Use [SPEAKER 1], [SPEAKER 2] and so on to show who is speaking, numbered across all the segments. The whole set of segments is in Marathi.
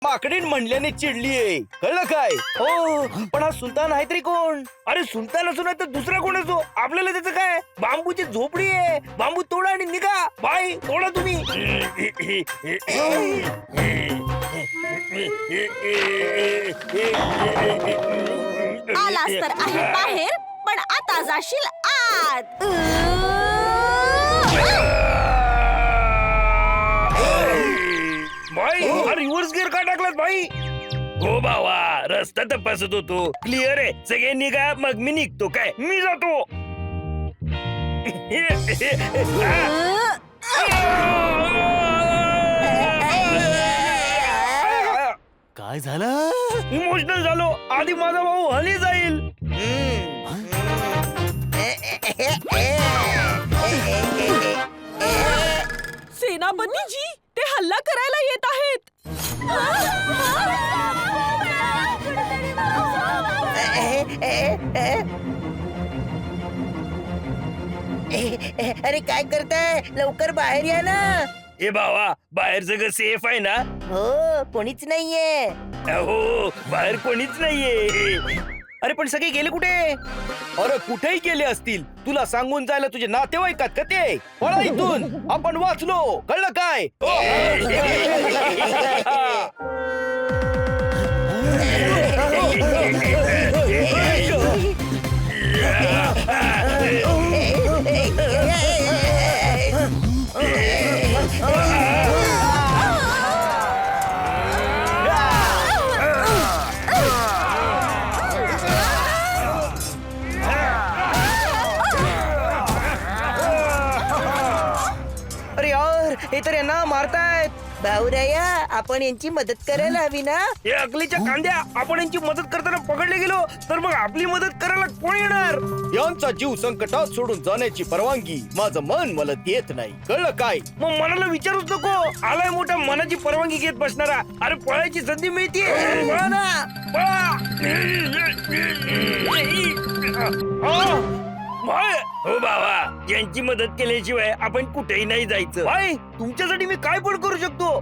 [SPEAKER 1] माकडीन म्हणल्याने चिडलीये, कळलं काय? हो, पण हा सुलतान आहे तरी कोण? अरे सुलतान असो नाही तर दुसरा कोण असो, आपल्याला त्याचं काय? बांबूची झोपडी आहे, बांबू तोडा आणि निघा. बाई तोडा तुम्ही.
[SPEAKER 2] आलास तर आहे बाहेर, पण आता जाशील आत.
[SPEAKER 1] बाई हा रिव्हर्स गिअर का टाकलात बाई? हो बाबा, रस्ता तपासत होतो. क्लिअर आहे, सगळे निघा मग मी निघतो. काय मी जातो.
[SPEAKER 3] काय झालं?
[SPEAKER 1] इमोशनल झालो. आधी माझा भाऊ हली जाईल.
[SPEAKER 2] सेनापतीजी, ते हल्ला करायला येत आहेत.
[SPEAKER 4] अरे काय करताय? लवकर बाहेर या ना.
[SPEAKER 1] ए बाबा, बाहेर सगळं सेफ आहे ना?
[SPEAKER 4] हो, कोणीच नाहीये.
[SPEAKER 1] हो, बाहेर कोणीच नाहीये. अरे पण सगळे गेले कुठे? अरे कुठेही गेले असतील. तुला सांगून जायला तुझे नातेवाईकात का ते? पळा इथून, आपण वाचलो. कळलं काय? अरे यार, हे तर यांना मारतायत.
[SPEAKER 4] भाऊराया, आपण यांची मदत करायला हवी ना.
[SPEAKER 1] हे अकलीच्या कांद्या, आपण यांची मदत करताना पकडले गेलो तर मग आपली मदत करायला कोण येणार? यांचा जीव संकटात सोडून जाण्याची परवानगी माझं मन मला देत नाही. कळलं काय? मग मनाला विचारूच नको. आलाय मोठा मनाची परवानगी घेत बसणारा. अरे पळायची संधी मिळते. पळा ना, पळा. हो बाबा, यांची मदत केल्याशिवाय आपण कुठेही नाही जायचं. बाय, तुमच्यासाठी मी काय पण करू शकतो.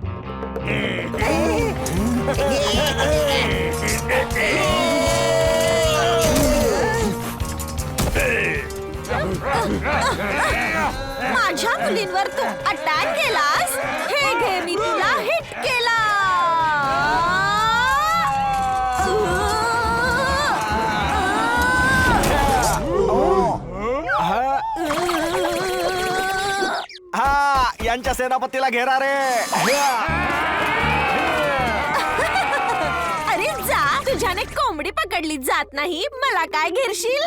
[SPEAKER 2] माझ्या मुलींवर तू अटॅक केलास. हे घे, मी तुला हिट केला.
[SPEAKER 3] हा, यांच्या सेनापतीला घेरा रे.
[SPEAKER 2] अरे जा, तुझ्याने कोंबडी पकडली जात नाही, मला काय घेरशील?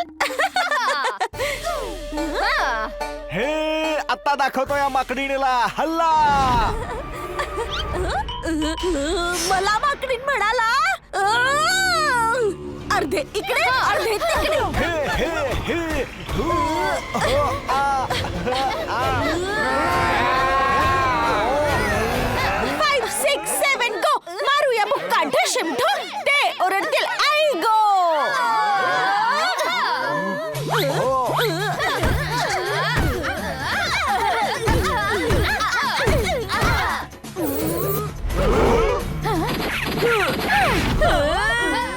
[SPEAKER 3] हे आता दाखवतो या माकडीला हल्ला.
[SPEAKER 2] मला माकडीन म्हणाला. अर्धे इकडे, अर्धे तिकडे.
[SPEAKER 3] हे, हे, हे. हु, हो, आ, आ.
[SPEAKER 2] 5, 6, 7 गो. मारूया बुक्का ढशिमढो. ते ओरडतील आई गो.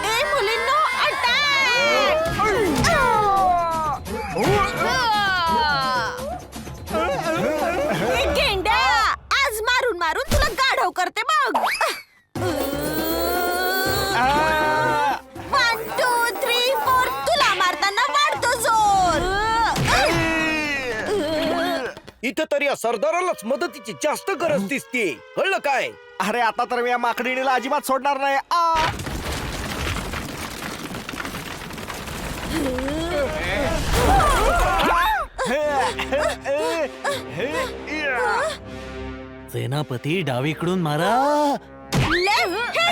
[SPEAKER 2] ए मुलींनो, अटॅक. गेंड्या, आज मारून मारून तुला गाढव करते बघ. 1, 2, 3, 4. तुला मारताना वाढतो जोर.
[SPEAKER 1] इथं तरी या सरदारालाच मदतीची जास्त गरज दिसते. कळलं काय?
[SPEAKER 3] अरे आता तर मी या माकडीला अजिबात सोडणार नाही. आ. सेनापती डावीकडून मारा.
[SPEAKER 2] लेफ्ट घे.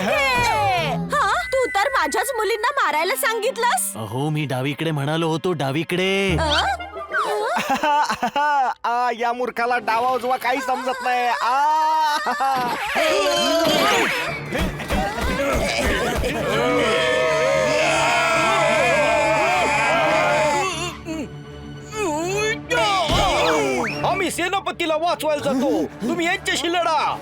[SPEAKER 2] हा, तू तर माझ्याच मुलींना मारायला सांगितलंस.
[SPEAKER 3] अहो, मी डावीकडे म्हणालो होतो, डावीकडे. आ, या मूर्खाला डावा उजवा काही समजत नाही.
[SPEAKER 1] आम्ही सेनापतीला वाचवायला जातो. तुम्ही यांच्याशी लढा.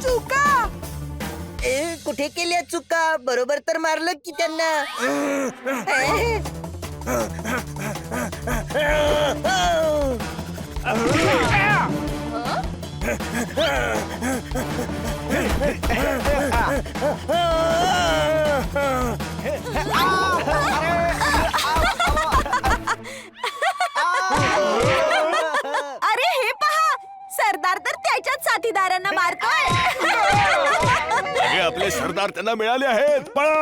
[SPEAKER 4] चुका कुठे केल्या चुका बरोबर तर मारलं की त्यांना
[SPEAKER 2] अरे हे पहा, सरदार तर त्याच्याच साथीदारांना मारतोय.
[SPEAKER 3] हे आपले सरदार त्यांना मिळाले आहेत. पळा!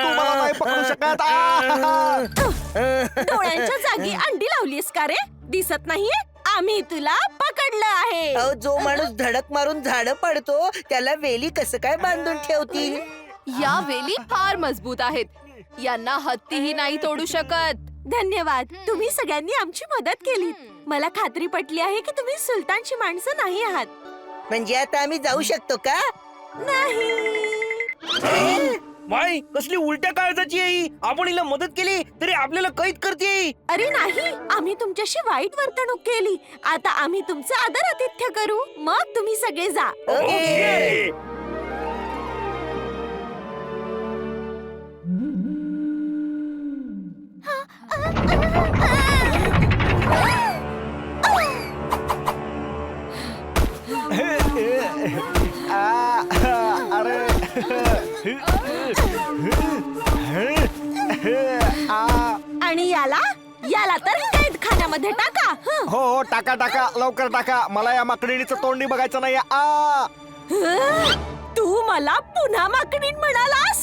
[SPEAKER 3] तू मला नाही पकडू शकत.
[SPEAKER 2] डोळ्यांच्या जागी अंडी लावलीस का रे? दिसत नाहीये? आम्ही तुला पकडलं आहे.
[SPEAKER 4] अहो, जो माणूस धडक मारून झाडं पडतो त्याला वेली कसं काय बांधून ठेवतील?
[SPEAKER 5] या वेली फार मजबूत आहेत. यांना हत्तीही नाही तोडू शकत.
[SPEAKER 2] धन्यवाद, तुम्ही सगळ्यांनी आमची मदत केली. मला खात्री पटली आहे की तुम्ही सुलतानची माणसं नाही आहात.
[SPEAKER 4] म्हणजे आता आम्ही जाऊ शकतो का?
[SPEAKER 2] नाही.
[SPEAKER 1] माय कसली उलट्या काळजाची आहे ही. आपण हिला मदत केली तरी आपल्याला कैद करते.
[SPEAKER 2] अरे नाही, आम्ही तुमच्याशी वाईट वर्तणूक केली. आता आम्ही तुमचं आदर आतिथ्य करू, मग तुम्ही सगळे जा.
[SPEAKER 1] ओके.
[SPEAKER 3] अरे
[SPEAKER 2] आणि याला तर कैद खान्यामध्ये टाका. हं.
[SPEAKER 3] हो हो, टाका टाका, लवकर टाका. मला या माकडीचं तोंडी बघायचं नाही.
[SPEAKER 2] तू मला पुन्हा माकडीण म्हणालास?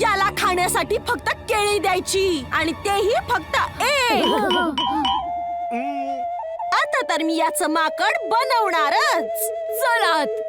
[SPEAKER 2] याला खाण्यासाठी फक्त केळी द्यायची आणि तेही फक्त एक. आता तर मी याचं माकड बनवणारच. चलात.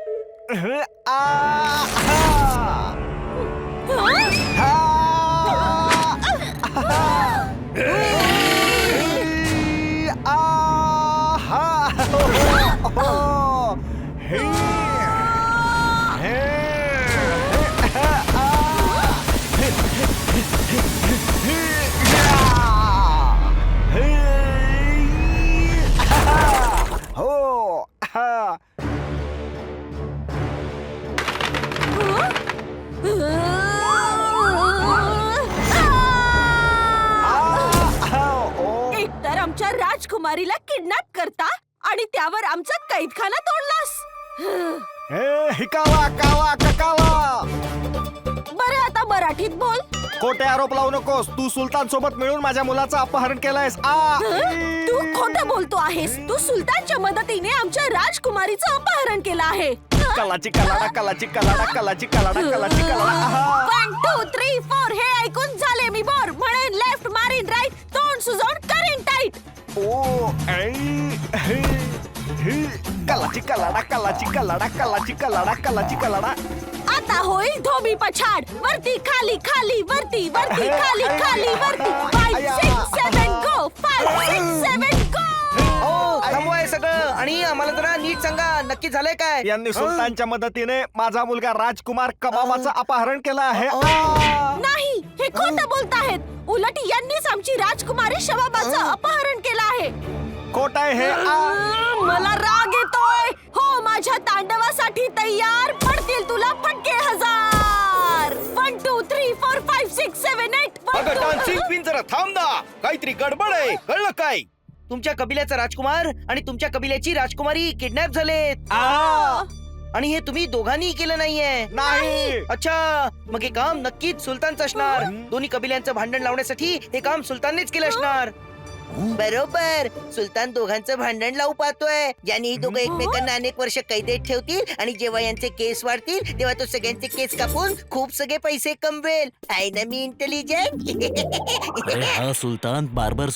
[SPEAKER 2] एकतर आमच्या राजकुमारीला किडनॅप करता आणि त्यावर आमचा कैदखाना तोडलास.
[SPEAKER 3] हिकावा कावा ककावा.
[SPEAKER 2] बरं, आता मराठीत बोल.
[SPEAKER 3] खोटे आरोप लावू नकोस. तू सुलतान सोबत मिळून माझ्या मुलाचं अपहरण केलंयस.
[SPEAKER 2] तू खोटं बोलतो आहेस. तू सुलतानच्या मदतीने आमच्या राजकुमारीचं अपहरण केलं आहे.
[SPEAKER 3] कलाची कलाडा, कलाची कलाडा, कलाची कलाडा, कलाची कलाडा.
[SPEAKER 2] 1 2 3 4 हे ऐकून झाले. मी बोर म्हणेन लेफ्ट, मारीन राईट, तोंड सुजवून करीन टाईट.
[SPEAKER 3] ओ कलाची कलाडा, कलाची कलाडा, कलाची कलाडा, कलाची कलाडा.
[SPEAKER 2] आता होईल धोबी पछाड. वरती खाली खाली वरती वरती खाली खाली वरती. 5 6 7 गो. 5 6 7 गो.
[SPEAKER 4] हो, थांबवाय सगळं आणि आम्हाला जरा नीट सांगा नक्की झालंय काय?
[SPEAKER 3] यांनी सुलतानच्या मदतीने माझा मुलगा राजकुमार कबाबाचं अपहरण केलं आहे.
[SPEAKER 2] नाही, हे खोटं बोलताहेत. उलट यांनीच आमची राजकुमारी शबाबाचं अपहरण केलं आहे.
[SPEAKER 3] खोट आहे हे.
[SPEAKER 2] मला राग येतोय. हो, माझ्या तांडवासाठी तयार. पडतील तुला फटके 1000. 1 2 3 4 5 6 7 8.
[SPEAKER 1] अगं डान्सिंग क्वीन, जरा थांब ना. काहीतरी गडबड आहे. कळलं काय?
[SPEAKER 4] तुमच्या कबिल्याचा राजकुमार आणि तुमच्या कबिल्याची राजकुमारी किडनॅप झालेत आणि हे तुम्ही दोघांनी केलं नाहीये.
[SPEAKER 3] नाही.
[SPEAKER 4] अच्छा, मग हे काम नक्कीच सुलतानचं असणार. दोन्ही कबिल्यांचं भांडण लावण्यासाठी हे काम सुलताननेच केलं असणार. बरोबर. सुलतान दोघांचं भांडण लावू पाहतोय, ज्याने ही दोघं एकमेकांना अनेक वर्ष कैदेत ठेवतील आणि जेव्हा यांचे केस वाढतील तेव्हा तो सगळ्यांचे केस कापून खूप सगळे पैसे कमवेल. आहे ना मी इंटेलिजंट?
[SPEAKER 3] अरे हा सुलतान बार बार